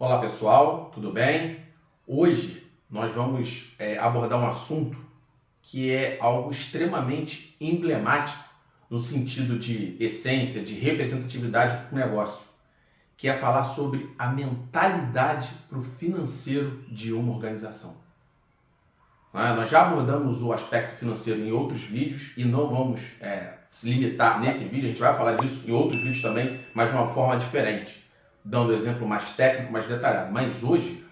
Olá pessoal, tudo bem? Hoje nós vamos abordar um assunto que é algo extremamente emblemático no sentido de essência, de representatividade para o negócio, que é falar sobre a mentalidade para o financeiro de uma organização. Nós já abordamos o aspecto financeiro em outros vídeos e não vamos se limitar nesse vídeo, a gente vai falar disso em outros vídeos também, mas de uma forma diferente, dando exemplo mais técnico, mais detalhado. Mas hoje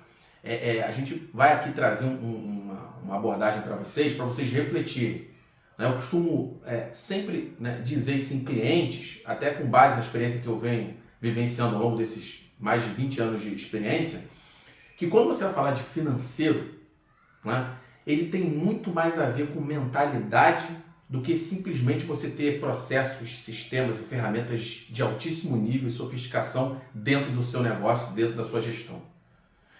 a gente vai aqui trazer uma abordagem para vocês refletirem. Eu costumo sempre dizer isso em clientes, até com base na experiência que eu venho vivenciando ao longo desses mais de 20 anos de experiência, que quando você vai falar de financeiro, ele tem muito mais a ver com mentalidade do que simplesmente você ter processos, sistemas e ferramentas de altíssimo nível e sofisticação dentro do seu negócio, dentro da sua gestão.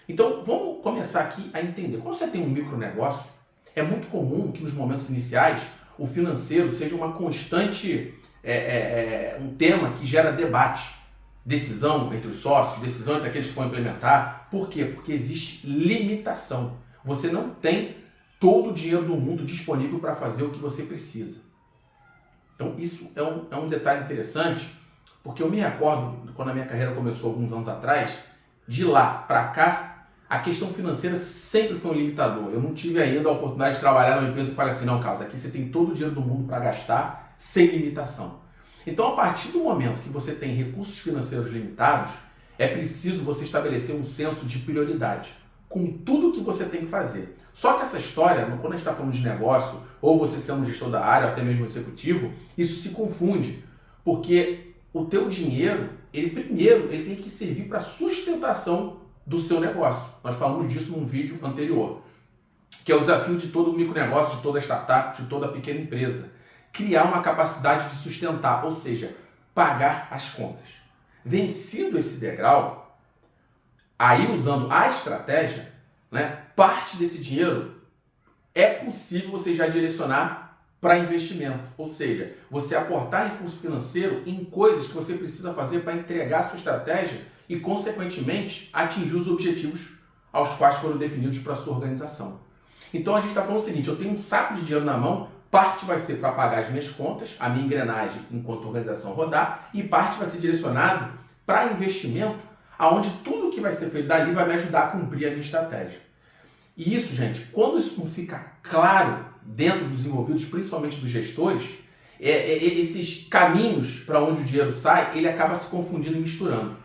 Então, vamos começar aqui a entender. Quando você tem um micronegócio, é muito comum que nos momentos iniciais o financeiro seja uma constante, um tema que gera debate, decisão entre os sócios, decisão entre aqueles que vão implementar. Por quê? Porque existe limitação. Você não tem todo o dinheiro do mundo disponível para fazer o que você precisa. Então isso é um detalhe interessante, porque eu me recordo, quando a minha carreira começou alguns anos atrás, de lá para cá, a questão financeira sempre foi um limitador. Eu não tive ainda a oportunidade de trabalhar numa empresa que fala assim, não, Carlos, aqui você tem todo o dinheiro do mundo para gastar sem limitação. Então, a partir do momento que você tem recursos financeiros limitados, é preciso você estabelecer um senso de prioridade com tudo que você tem que fazer. Só que essa história, quando a gente está falando de negócio, ou você sendo um gestor da área, ou até mesmo executivo, isso se confunde, porque o teu dinheiro, ele tem que servir para a sustentação do seu negócio. Nós falamos disso num vídeo anterior, que é o desafio de todo micronegócio, de toda startup, de toda pequena empresa. Criar uma capacidade de sustentar, ou seja, pagar as contas. Vencido esse degrau, aí usando a estratégia, parte desse dinheiro é possível você já direcionar para investimento. Ou seja, você aportar recurso financeiro em coisas que você precisa fazer para entregar a sua estratégia e, consequentemente, atingir os objetivos aos quais foram definidos para a sua organização. Então a gente está falando o seguinte, eu tenho um saco de dinheiro na mão, parte vai ser para pagar as minhas contas, a minha engrenagem enquanto organização rodar, e parte vai ser direcionado para investimento, aonde tudo que vai ser feito dali vai me ajudar a cumprir a minha estratégia. E isso, gente, quando isso não fica claro dentro dos envolvidos, principalmente dos gestores, esses caminhos para onde o dinheiro sai, ele acaba se confundindo e misturando.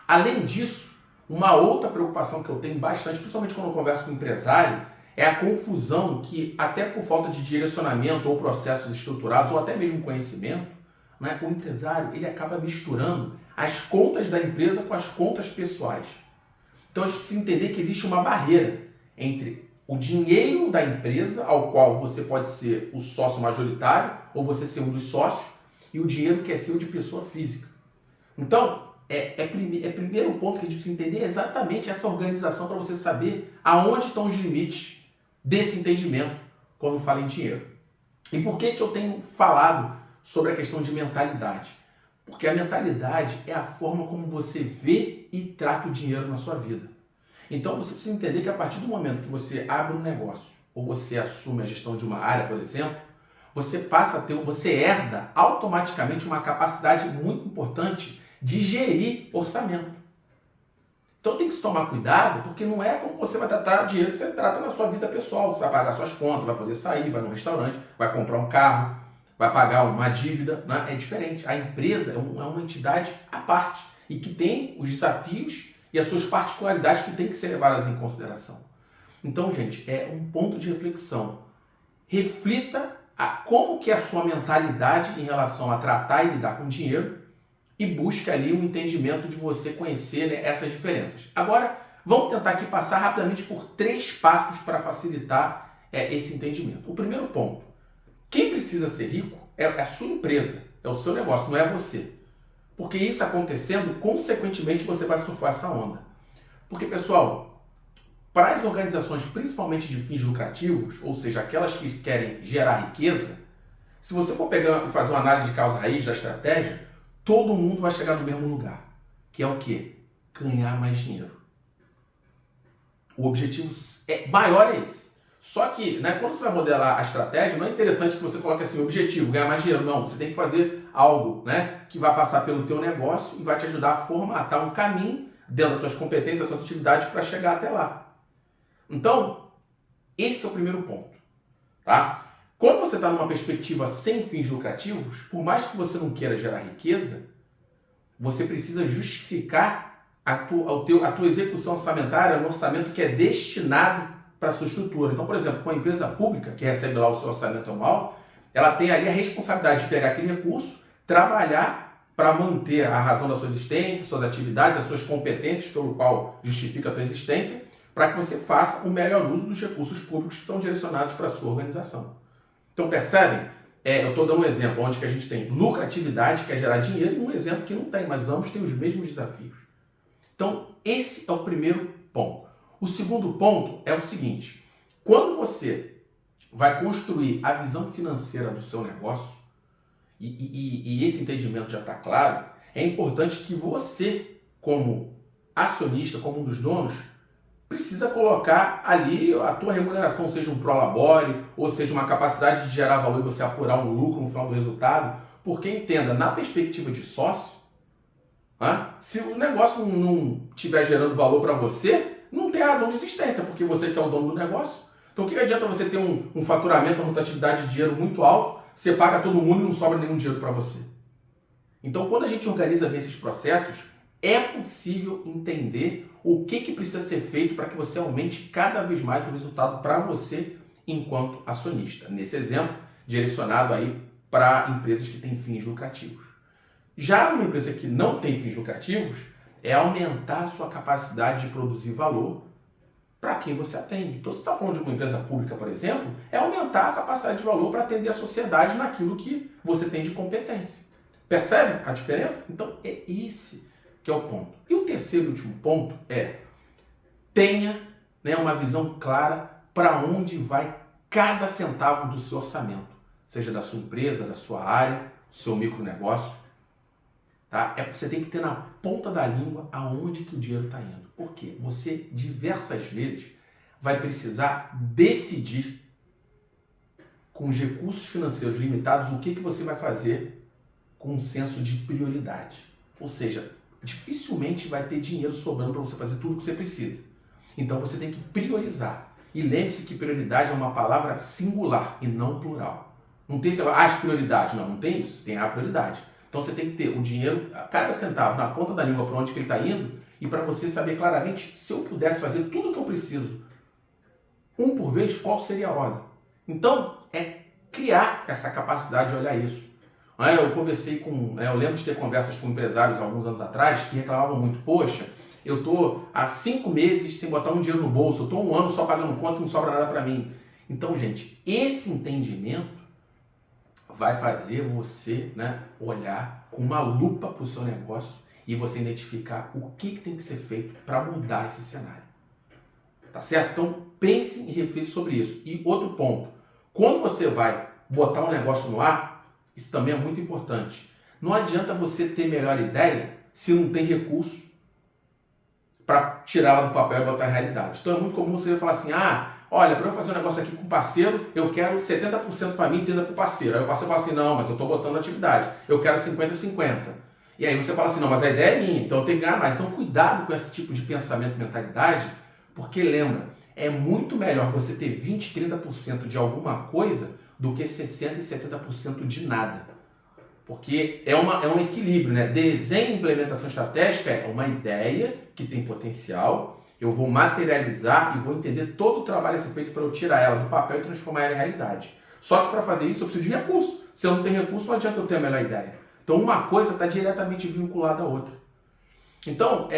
Além disso, uma outra preocupação que eu tenho bastante, principalmente quando eu converso com o empresário, é a confusão que, até por falta de direcionamento ou processos estruturados, ou até mesmo conhecimento, o empresário ele acaba misturando as contas da empresa com as contas pessoais. Então a gente precisa entender que existe uma barreira entre o dinheiro da empresa, ao qual você pode ser o sócio majoritário, ou você ser um dos sócios, e o dinheiro que é seu de pessoa física. Então, primeiro ponto que a gente precisa entender exatamente essa organização para você saber aonde estão os limites desse entendimento quando fala em dinheiro. E por que eu tenho falado sobre a questão de mentalidade? Porque a mentalidade é a forma como você vê e trata o dinheiro na sua vida. Então você precisa entender que a partir do momento que você abre um negócio ou você assume a gestão de uma área, por exemplo, você herda automaticamente uma capacidade muito importante de gerir orçamento. Então tem que se tomar cuidado, porque não é como você vai tratar o dinheiro que você trata na sua vida pessoal. Você vai pagar suas contas, vai poder sair, vai no restaurante, vai comprar um carro, vai pagar uma dívida. É diferente. A empresa é uma entidade à parte e que tem os desafios e as suas particularidades que tem que ser levadas em consideração. Então, gente, é um ponto de reflexão. Reflita como que é a sua mentalidade em relação a tratar e lidar com dinheiro e busque ali um entendimento de você conhecer essas diferenças. Agora, vamos tentar aqui passar rapidamente por 3 passos para facilitar esse entendimento. O primeiro ponto, quem precisa ser rico é a sua empresa, é o seu negócio, não é você. Porque isso acontecendo, consequentemente, você vai surfar essa onda. Porque, pessoal, para as organizações, principalmente de fins lucrativos, ou seja, aquelas que querem gerar riqueza, se você for pegar e fazer uma análise de causa-raiz da estratégia, todo mundo vai chegar no mesmo lugar, que é o quê? Ganhar mais dinheiro. O objetivo maior é esse. Só que, né, quando você vai modelar a estratégia, não é interessante que você coloque assim, objetivo, ganhar mais dinheiro. Não, você tem que fazer algo, né, que vai passar pelo teu negócio e vai te ajudar a formatar um caminho dentro das tuas competências, das tuas atividades para chegar até lá. Então, esse é o primeiro ponto. Tá? Quando você está numa perspectiva sem fins lucrativos, por mais que você não queira gerar riqueza, você precisa justificar a tua execução orçamentária no orçamento que é destinado para a sua estrutura. Então, por exemplo, uma empresa pública que recebe lá o seu orçamento anual, ela tem ali a responsabilidade de pegar aquele recurso, trabalhar para manter a razão da sua existência, suas atividades, as suas competências pelo qual justifica a tua existência, para que você faça o melhor uso dos recursos públicos que são direcionados para a sua organização. Então, percebem? Eu estou dando um exemplo onde que a gente tem lucratividade, que é gerar dinheiro, e um exemplo que não tem, mas ambos têm os mesmos desafios. Então, esse é o primeiro ponto. O segundo ponto é o seguinte: quando você vai construir a visão financeira do seu negócio, e esse entendimento já está claro, é importante que você, como acionista, como um dos donos, precisa colocar ali a tua remuneração, seja um prolabore, ou seja uma capacidade de gerar valor e você apurar um lucro no final do resultado, porque entenda, na perspectiva de sócio, se o negócio não estiver gerando valor para você, não tem razão de existência, porque você que é o dono do negócio. Então o que adianta você ter um faturamento, uma rotatividade de dinheiro muito alto, você paga todo mundo e não sobra nenhum dinheiro para você. Então quando a gente organiza bem esses processos, é possível entender o que precisa ser feito para que você aumente cada vez mais o resultado para você enquanto acionista. Nesse exemplo, direcionado aí para empresas que têm fins lucrativos. Já uma empresa que não tem fins lucrativos, é aumentar a sua capacidade de produzir valor para quem você atende. Então, se você está falando de uma empresa pública, por exemplo, é aumentar a capacidade de valor para atender a sociedade naquilo que você tem de competência. Percebe a diferença? Então, é esse que é o ponto. E o terceiro e último ponto é: tenha, uma visão clara para onde vai cada centavo do seu orçamento, seja da sua empresa, da sua área, do seu micronegócio. Tá? Você tem que ter na ponta da língua aonde que o dinheiro está indo. Por quê? Você diversas vezes vai precisar decidir com os recursos financeiros limitados o que você vai fazer com um senso de prioridade. Ou seja, dificilmente vai ter dinheiro sobrando para você fazer tudo o que você precisa. Então você tem que priorizar. E lembre-se que prioridade é uma palavra singular e não plural. Não tem as prioridades, não tem isso, tem a prioridade. Então você tem que ter o dinheiro, cada centavo na ponta da língua para onde que ele está indo, e para você saber claramente, se eu pudesse fazer tudo o que eu preciso, um por vez, qual seria a ordem? Então, é criar essa capacidade de olhar isso. Eu conversei eu lembro de ter conversas com empresários alguns anos atrás que reclamavam muito: poxa, eu estou há 5 meses sem botar um dinheiro no bolso, eu estou 1 ano só pagando conta e não sobra nada para mim. Então, gente, esse entendimento vai fazer você olhar com uma lupa para o seu negócio e você identificar o que tem que ser feito para mudar esse cenário. Tá certo? Então pense e reflita sobre isso. E outro ponto, quando você vai botar um negócio no ar, isso também é muito importante. Não adianta você ter melhor ideia se não tem recurso para tirá-la do papel e botar a realidade. Então é muito comum você falar assim: olha, para eu fazer um negócio aqui com um parceiro, eu quero 70% para mim e 30% para o parceiro. Aí o parceiro fala assim: não, mas eu estou botando atividade, eu quero 50-50. E aí você fala assim: não, mas a ideia é minha, então eu tenho que ganhar mais. Então cuidado com esse tipo de pensamento e mentalidade, porque lembra, é muito melhor você ter 20-30% de alguma coisa do que 60% e 70% de nada. Porque é um equilíbrio, né? Desenho e implementação estratégica é uma ideia que tem potencial, eu vou materializar e vou entender todo o trabalho a ser feito para eu tirar ela do papel e transformar ela em realidade. Só que para fazer isso eu preciso de recurso. Se eu não tenho recurso, não adianta eu ter a melhor ideia. Então uma coisa está diretamente vinculada à outra. Então,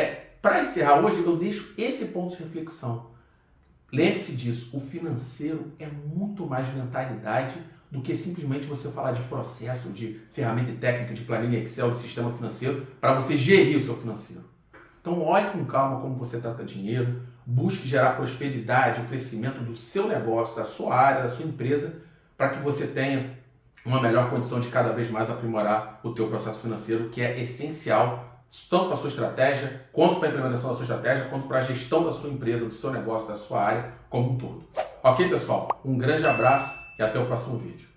para encerrar hoje, eu deixo esse ponto de reflexão. Lembre-se disso, o financeiro é muito mais mentalidade do que simplesmente você falar de processo, de ferramenta técnica, de planilha Excel, de sistema financeiro, para você gerir o seu financeiro. Então olhe com calma como você trata dinheiro, busque gerar prosperidade, o crescimento do seu negócio, da sua área, da sua empresa, para que você tenha uma melhor condição de cada vez mais aprimorar o teu processo financeiro, que é essencial tanto para a sua estratégia, quanto para a implementação da sua estratégia, quanto para a gestão da sua empresa, do seu negócio, da sua área como um todo. Ok, pessoal? Um grande abraço e até o próximo vídeo.